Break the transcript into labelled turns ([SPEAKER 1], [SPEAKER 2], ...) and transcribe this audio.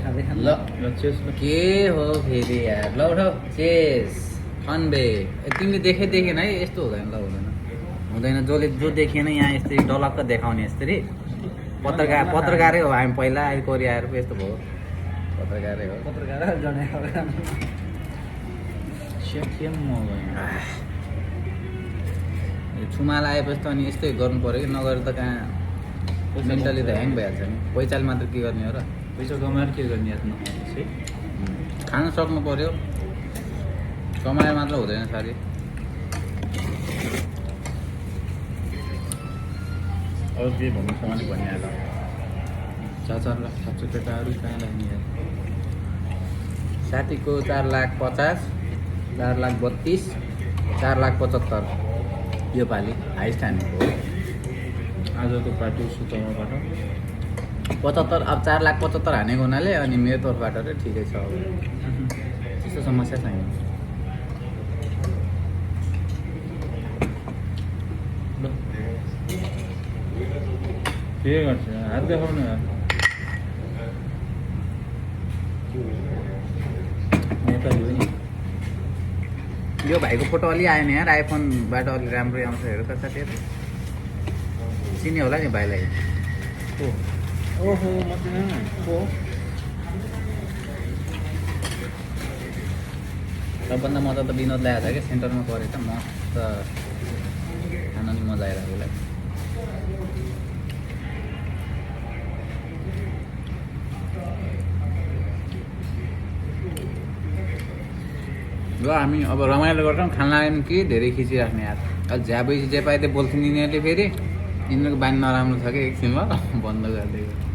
[SPEAKER 1] ल के हो फेरि यार ल उठाउ चेस फन बे तिमीले देखेन है यस्तो हुँदैन ल हुँदैन जसले जो देखेन यहाँ यस्तै डलक्क देखाउने यस्तरी पत्रकारै हो हामी पहिला अहिले कोरियाहरू पो यस्तो भयो पत्रकारै हो छुमाल आएपछि त अनि यस्तै गर्नु पऱ्यो कि नगरेर त कहाँ मेन्टली त ह्याङ भइहाल्छ नि पैसाले मात्र के गर्ने हो र
[SPEAKER 2] पैसा कमाएर के गर्ने आफ्नो
[SPEAKER 1] खान सक्नु पऱ्यो कमाए मात्र हुँदैन साह्रै
[SPEAKER 2] अरू केही भन्नु सामान भनिहाल 4 लाख साँच्चै केटाहरू कहाँ लाग्ने यार
[SPEAKER 1] साथीको 4,50,000 4,32,000 4,75,000 यो पालि हाइस्ट हानेको हो
[SPEAKER 2] आजको पार्टी सुतमाबाट
[SPEAKER 1] 75 अब 4,75,000 हानेको हुनाले अनि मेरो तर्फबाट चाहिँ ठिकै छ अब त्यस्तो समस्या छैन
[SPEAKER 2] के गर्छ हात देखाउनु यार
[SPEAKER 1] नेपाली हो नि यो भाइको फोटो अलि आएन यार आइफोनबाट अलि राम्रै आउँछ हेर त साथीहरू चिन्यो होला नि भाइलाई
[SPEAKER 2] ओहो म
[SPEAKER 1] सबभन्दा मजा त विनोद ल्याएको छ क्या सेन्टरमा परेछ मस्त खान नि मजा आइरहेको उसलाई ल हामी अब रमाइलो गर्छौँ खाना लाग्यो कि धेरै खिचिराख्ने यार अब झ्याबै जे पाए त्यो बोल्छन् यिनीहरूले फेरि यिनीहरूको बानी नराम्रो छ कि एकछिन ल बन्द गरिदिएको